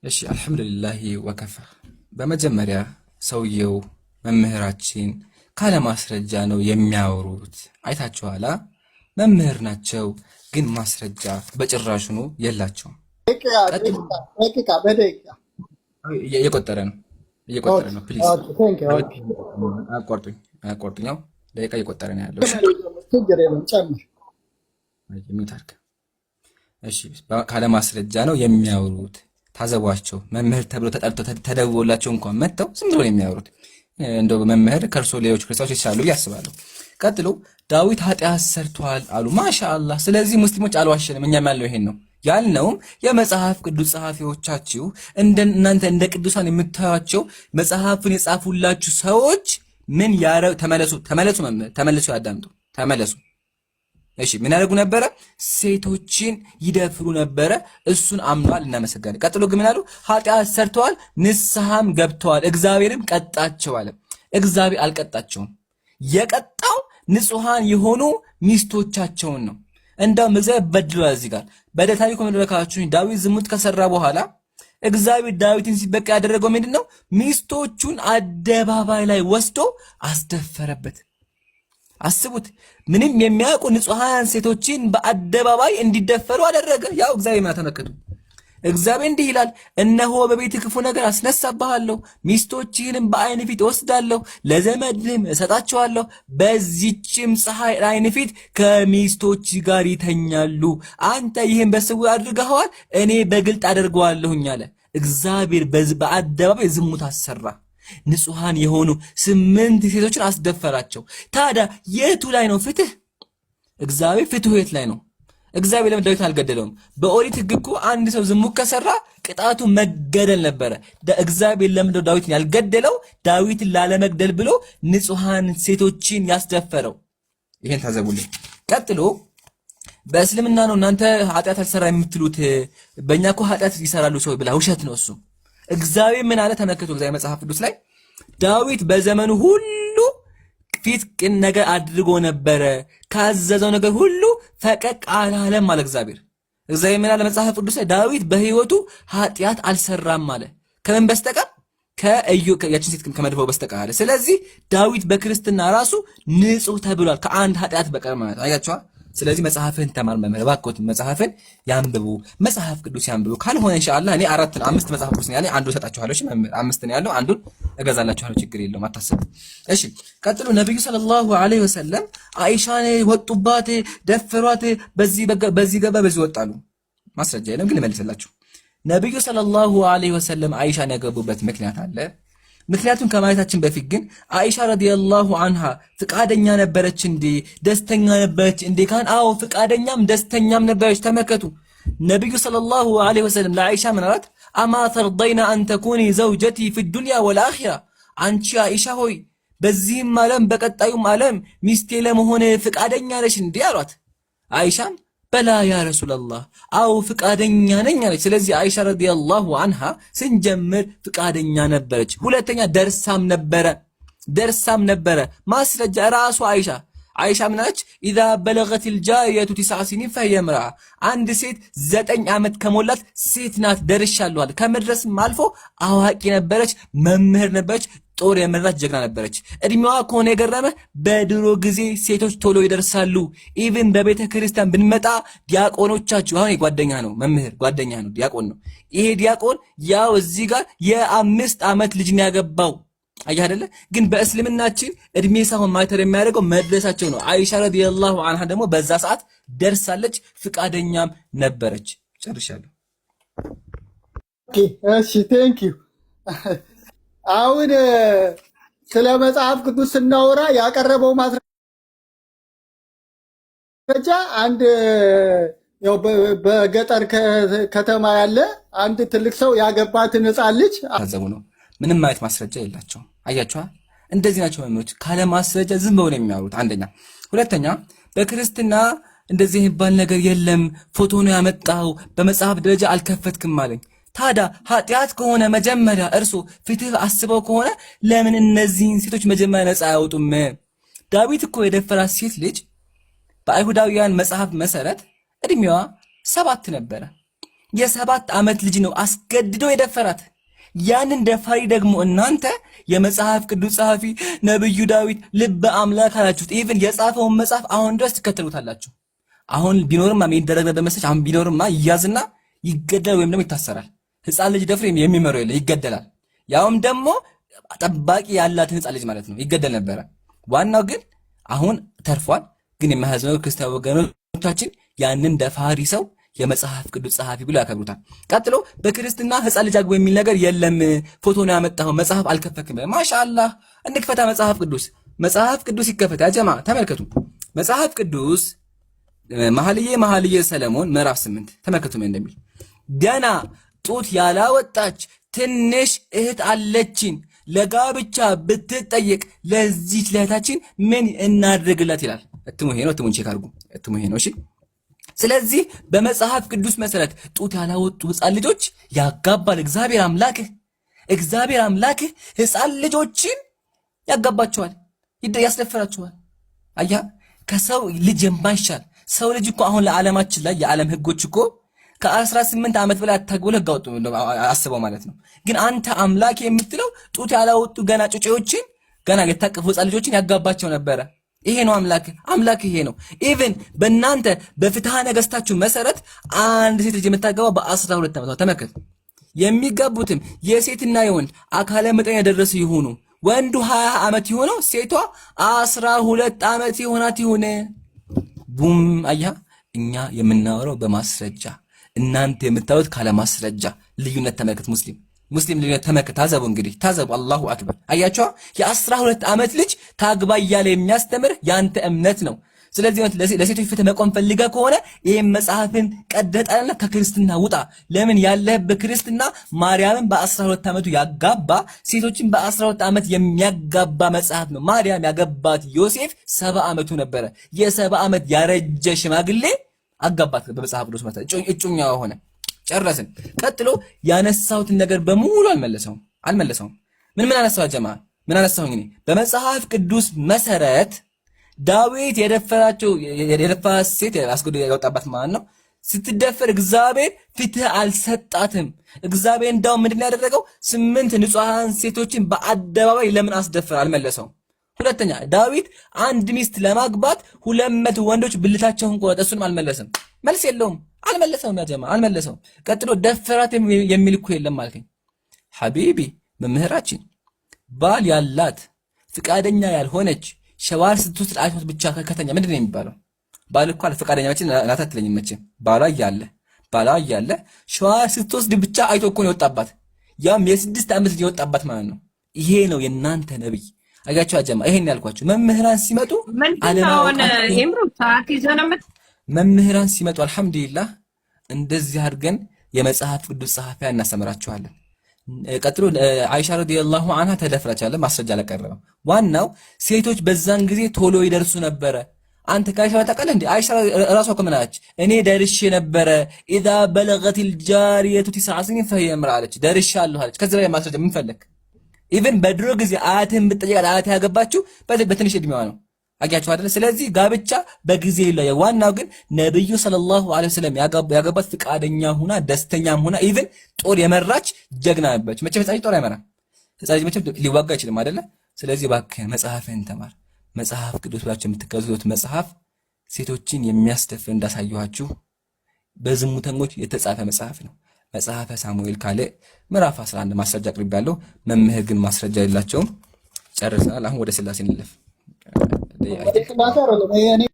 እሺ አልሐምዱሊላሂ ወከፋ። በመጀመሪያ ሰውየው መምህራችን ካለ ማስረጃ ነው የሚያወሩት። አይታችኋላ? መምህር ናቸው፣ ግን ማስረጃ በጭራሹ ነው የላቸውም። እየቆጠረ ነው። ፕሊዝ አቋርጡኝ። ደቂቃ እየቆጠረ ነው ያለው። እሺ ካለ ማስረጃ ነው የሚያወሩት። ታዘቧቸው። መምህር ተብሎ ተጠርቶ ተደውሎላቸው እንኳን መጥተው ዝም ብሎ ነው የሚያወሩት። እንደው መምህር ከርሶ ሌሎች ክርስቲያኖች ይሻሉ ያስባሉ። ቀጥሎ ዳዊት ኃጢአት ሰርቷል አሉ። ማሻአላህ። ስለዚህ ሙስሊሞች አልዋሸንም። እኛም ያለው ይሄን ነው ያልነውም። የመጽሐፍ ቅዱስ ጸሐፊዎቻችሁ እናንተ እንደ ቅዱሳን የምታዩቸው መጽሐፍን የጻፉላችሁ ሰዎች ምን ያረው? ተመለሱ፣ ያዳምጡ፣ ተመለሱ። እሺ ምን ያደርጉ ነበረ? ሴቶችን ይደፍሩ ነበረ። እሱን አምኗል፣ እናመሰግናለን። ቀጥሎ ግን ምን አሉ? ኃጢአት ሰርተዋል፣ ንስሐም ገብተዋል፣ እግዚአብሔርም ቀጣቸው አለ። እግዚአብሔር አልቀጣቸውም። የቀጣው ንጹሃን የሆኑ ሚስቶቻቸውን ነው። እንደውም እግዚአብሔር በድሏል። እዚህ ጋር በታሪኩ መድረካችሁ ዳዊት ዝሙት ከሰራ በኋላ እግዚአብሔር ዳዊትን ሲበቃ ያደረገው ምንድነው? ሚስቶቹን አደባባይ ላይ ወስዶ አስደፈረበት። አስቡት። ምንም የሚያውቁ ንጹሃን ሴቶችን በአደባባይ እንዲደፈሩ አደረገ። ያው እግዚአብሔር ተመከቱ። እግዚአብሔር እንዲህ ይላል፣ እነሆ በቤት ክፉ ነገር አስነሳብሃለሁ፣ ሚስቶችህንም በዓይን ፊት እወስዳለሁ፣ ለዘመድም እሰጣቸዋለሁ፣ በዚህችም ፀሐይ ዓይን ፊት ከሚስቶች ጋር ይተኛሉ። አንተ ይህን በስውር አድርገኸዋል፣ እኔ በግልጥ አደርገዋለሁኝ አለ። እግዚአብሔር በአደባባይ ዝሙት አሰራ። ንጹሃን የሆኑ 8 ሴቶችን አስደፈራቸው። ታዲያ የቱ ላይ ነው ፍትህ? እግዚአብሔር ፍትሁ የት ላይ ነው? እግዚአብሔር ለምን ዳዊትን አልገደለውም? በኦሪት ሕግ እኮ አንድ ሰው ዝሙት ከሰራ ቅጣቱ መገደል ነበረ። እግዚአብሔር ለምን ዳዊትን ያልገደለው? ዳዊትን ላለመግደል ብሎ ንጹሃን ሴቶችን ያስደፈረው። ይሄን ታዘቡልኝ። ቀጥሎ በእስልምና ነው እናንተ ኃጢአት አልሰራ የምትሉት፣ በእኛ እኮ ኃጢአት ይሰራሉ ሰው ብላ ውሸት ነው እሱ። እግዚአብሔር ምን አለ ተመልከቱ። እግዚአብሔር መጽሐፍ ቅዱስ ላይ ዳዊት በዘመኑ ሁሉ ፊት ቅን ነገር አድርጎ ነበረ፣ ካዘዘው ነገር ሁሉ ፈቀቅ አላለም አለ እግዚአብሔር። እግዚአብሔር ምን አለ መጽሐፍ ቅዱስ ላይ? ዳዊት በህይወቱ ኃጢአት አልሰራም አለ። ከምን በስተቀር? ያችን ሴት ከመድፈው በስተቀር አለ። ስለዚህ ዳዊት በክርስትና ራሱ ንጹህ ተብሏል፣ ከአንድ ኃጢአት በቀር ማለት አያችኋ። ስለዚህ መጽሐፍን ተማር መምህር፣ እባክዎት መጽሐፍን ያንብቡ፣ መጽሐፍ ቅዱስ ያንብቡ። ካልሆነ ኢንሻአላህ እኔ 5 መጽሐፍ ቅዱስ ነው ያለኝ፣ አንዱን እሰጣችኋለሁ። እሺ መምህር 5 ነው ያለው፣ አንዱን እገዛላችኋለሁ፣ ችግር የለውም አታስቡ። እሺ ቀጥሎ ነብዩ ሰለላሁ ዐለይሂ ወሰለም አይሻን ወጡባት፣ ደፈሯት፣ በዚህ ገባ በዚህ ወጣሉ። ማስረጃ የለም ግን ልመልስላችሁ። ነብዩ ሰለላሁ ዐለይሂ ወሰለም አይሻን ያገቡበት ምክንያት አለ። ምክንያቱም ከማየታችን በፊት ግን አይሻ ረዲየላሁ አንሃ ፍቃደኛ ነበረች እንዴ? ደስተኛ ነበረች እንዴ? አዎ ፍቃደኛም ደስተኛም ነበረች። ተመከቱ። ነብዩ ሰለላሁ ዐለይሂ ወሰለም ለአይሻ ምን አላት? አማ ተርضይና አን ተኩኒ ዘውጀቲ ፊ ዱንያ ወልአኺራ፣ አንቺ አይሻ ሆይ በዚህም ዓለም በቀጣዩም ዓለም ሚስቴ ለመሆን ፍቃደኛ ነሽ እንዴ አሏት። አይሻም በላ ያ ረሱላህ አው ፍቃደኛ ነኝ አለች። ስለዚህ አይሻ ረዲየላሁ አንሃ ስንጀምር ፍቃደኛ ነበረች። ሁለተኛ ደርሳም ነበረ። ማስረጃ ራሱ አይሻ ምናች ኢዛ በለገት الجاريه 9 سنين فهي امرأة፣ አንድ ሴት 9 ዓመት ከሞላት ሴት ናት ደርሻለሁ አለ። ከመድረስም አልፎ አዋቂ ነበረች፣ መምህር ነበረች፣ ጦር የመራች ጀግና ነበረች። እድሜዋ ከሆነ የገረመ በድሮ ጊዜ ሴቶች ቶሎ ይደርሳሉ። ኢቭን በቤተ ክርስቲያን ብንመጣ ዲያቆኖቻችሁ፣ አሁን ጓደኛ ነው መምህር፣ ጓደኛ ነው ዲያቆን ነው። ይሄ ዲያቆን ያው እዚህ ጋር የ5 ዓመት ልጅ ነው ያገባው። አይ አይደለ? ግን በእስልምናችን እድሜ ሳይሆን ማተር የሚያደርገው መድረሳቸው ነው። አይሻ ረዲየላሁ ዐንሃ ደግሞ በዛ ሰዓት ደርሳለች፣ ፍቃደኛም ነበረች። ጨርሻለሁ። እሺ ቴንክ ዩ። አሁን ስለ መጽሐፍ ቅዱስ ስናወራ ያቀረበው ማስረጃ አንድ ያው በገጠር ከተማ ያለ አንድ ትልቅ ሰው ያገባትን ሕፃን ልጅ ታዘቡ ነው። ምንም አይነት ማስረጃ የላቸውም። አያችኋ፣ እንደዚህ ናቸው መምህሮች፣ ካለ ማስረጃ ዝም ብለው ነው የሚያወሩት። አንደኛ። ሁለተኛ በክርስትና እንደዚህ የሚባል ነገር የለም፣ ፎቶ ነው ያመጣው፣ በመጽሐፍ ደረጃ አልከፈትክም አለኝ። ታዲያ ኃጢአት ከሆነ መጀመሪያ እርሱ ፍትህ አስበው ከሆነ ለምን እነዚህን ሴቶች መጀመሪያ ነፃ አያወጡም? ዳዊት እኮ የደፈራት ሴት ልጅ በአይሁዳውያን መጽሐፍ መሰረት እድሜዋ 7 ነበረ። የ7 ዓመት ልጅ ነው አስገድዶ የደፈራት። ያንን ደፋሪ ደግሞ እናንተ የመጽሐፍ ቅዱስ ጸሐፊ ነብዩ ዳዊት ልበ አምላክ አላችሁት። ኢቭን የጻፈውን መጽሐፍ አሁን ድረስ ትከተሉታላችሁ። አሁን ቢኖርማ የሚደረግ በመሰለሽ አሁን ቢኖርማ ይያዝና ይገደል ወይም ደግሞ ይታሰራል። ሕፃን ልጅ ደፍሮ የሚመረው የለ ይገደላል። ያውም ደግሞ ጠባቂ ያላትን ሕፃን ልጅ ማለት ነው ይገደል ነበረ። ዋናው ግን አሁን ተርፏል። ግን የማህዘኑ ክርስቲያን ወገኖቻችን ያንን ደፋሪ ሰው የመጽሐፍ ቅዱስ ጸሐፊ ብሎ ያከብሩታል። ቀጥሎ በክርስትና ሕፃን ልጅ አግቦ የሚል ነገር የለም። ፎቶ ነው ያመጣው፣ መጽሐፍ አልከፈክም። ማሻአላህ እንክፈታ መጽሐፍ ቅዱስ ይከፈት። ያ ጀማ ተመልከቱ፣ መጽሐፍ ቅዱስ መኃልየ ሰለሞን ምዕራፍ 8 ተመልከቱ ምን እንደሚል። ገና ጡት ያላወጣች ትንሽ እህት አለችን፣ ለጋብቻ ብትጠየቅ ለዚች ለእህታችን ምን እናድርግላት ይላል። እትሙ ይሄ ነው። እትሙን ቼክ አድርጉ። እትሙ ይሄ ነው። እሺ፣ ስለዚህ በመጽሐፍ ቅዱስ መሰረት ጡት ያላወጡ ሕፃን ልጆች ያጋባል እግዚአብሔር አምላክህ ሕፃን ልጆችን ያጋባቸዋል፣ ያስደፍራቸዋል። አያ ከሰው ልጅ የማይሻል ሰው ልጅ እኮ አሁን ለዓለማችን ላይ የዓለም ህጎች እኮ ከ18 ዓመት በላይ አታግቡ ህግ አወጡ አስበው ማለት ነው። ግን አንተ አምላክ የምትለው ጡት ያላወጡ ገና ጩጬዎችን ገና የታቀፉ ሕፃን ልጆችን ያጋባቸው ነበረ። ይሄ ነው አምላክ ይሄ ነው። ኢቭን በእናንተ በፍትሐ ነገስታችሁ መሰረት አንድ ሴት ልጅ የምታገባው በ12 ዓመት ነው። ተመልከቱ። የሚጋቡትም የሴትና የወንድ አካለ መጠን ያደረሱ ይሁኑ። ወንዱ 20 ዓመት ይሆነው፣ ሴቷ 12 ዓመት ይሆናት ይሁን። ቡም አያ እኛ የምናወራው በማስረጃ እናንተ የምታዩት ካለ ማስረጃ። ልዩነት ተመልከት። ሙስሊም ልዩነት ተመልከት። ታዘቡ። አላሁ አክበር። አያችሁ የ12 ዓመት ልጅ ታግባ እያለ የሚያስተምር ያንተ እምነት ነው። ስለዚህ ለሴቶች ፍትህ መቆም ፈልገህ ከሆነ ይሄን መጽሐፍን ቀደጣልና ከክርስትና ውጣ። ለምን ያለህበት ክርስትና ማርያምን በ12 ዓመቱ ያጋባ ሴቶችን በ12 ዓመት የሚያጋባ መጽሐፍ ነው። ማርያም ያገባት ዮሴፍ 70 ዓመቱ ነበረ። የ70 ዓመት ያረጀ ሽማግሌ አጋባት በመጽሐፍ ቅዱስ መሰረት እጩኛ ሆነ። ጨረስን። ቀጥሎ ያነሳሁትን ነገር በሙሉ አልመለሰውም። ምን አነሳው ጀማ? ምን አነሳሁኝ እኔ? በመጽሐፍ ቅዱስ መሰረት ዳዊት የደፈራት ሴት አስገድዶ ያወጣባት ማለት ነው። ስትደፈር እግዚአብሔር ፍትህ አልሰጣትም። እግዚአብሔር እንዳው ምንድን ያደረገው 8 ንጹሃን ሴቶችን በአደባባይ ለምን አስደፈረ? አልመለሰውም። ሁለተኛ ዳዊት አንድ ሚስት ለማግባት 200 ወንዶች ብልታቸውን ቆረጠ። እሱንም አልመለሰም። መልስ የለውም። አልመለሰውም። ያ ጀማ አልመለሰውም። ቀጥሎ ደፈራት የሚል እኮ የለም አልከኝ ሐቢቢ። መምህራችን ባል ያላት ፍቃደኛ ያልሆነች ሸዋር ስትወስድ አይቶት ብቻ ከተኛ ምንድን ነው የሚባለው? ባል እኮ ፈቃደኛ ናት አትለኝም መቼም። ባሏ እያለ ሸዋር ስትወስድ ብቻ አይቶ እኮ ነው የወጣባት። ያም የ6 ዓመት ልጅ የወጣባት ማለት ነው። ይሄ ነው የእናንተ ነብይ። አያችሁ አጀማ፣ ይሄን ያልኳችሁ መምህራን ሲመጡ መምህራን ሲመጡ አልሐምዱሊላህ እንደዚህ አድርገን የመጽሐፍ ቅዱስ ጸሐፊያን እናስተምራችኋለን። ቀጥሎ አይሻ ረዲየላሁ ዐንሃ ተደፍራቻለች፣ ማስረጃ አላቀረበም። ዋናው ሴቶች በዛን ጊዜ ቶሎ ይደርሱ ነበረ። አንተ ከአይሻ ታውቃለህ እንዴ? አይሻ ራሷ እኮ ምን አለች? እኔ ደርሼ ነበረ። ኢዛ በለገቲል ጃሪየቱ 9 ስኒን ፈሂየ እምራ አለች። ደርሻለሁ አለች። ከዚህ ላይ ማስረጃ ምን ፈለክ? ኢቭን በድሮ ጊዜ አያትህን ብትጠይቃት አያትህ ያገባችሁ በትንሽ እድሜዋ ነው። አያችሁ አይደል? ስለዚህ ጋብቻ በጊዜ ላይ ዋናው ግን ነብዩ ሰለላሁ ዐለይሂ ወሰለም ያገባት ፍቃደኛ ሆና ደስተኛም ሆና ኢቭን ጦር የመራች ጀግና ነበረች። መቼም ህፃን ጦር አይመራም። ህፃን መቼም ሊዋጋ አይችልም አይደለ? ስለዚህ እባክህ መጽሐፍህን ተማር። መጽሐፍ ቅዱስ ብላችሁ የምትከዙት መጽሐፍ ሴቶችን የሚያስደፍር እንዳሳየኋችሁ በዝሙተኞች የተጻፈ መጽሐፍ ነው። መጽሐፈ ሳሙኤል ካልዕ ምዕራፍ 11 ማስረጃ አቅርቤያለሁ። መምህር ግን ማስረጃ የላቸውም። ጨርሰናል። አሁን ወደ ስላሴ እንለፍ።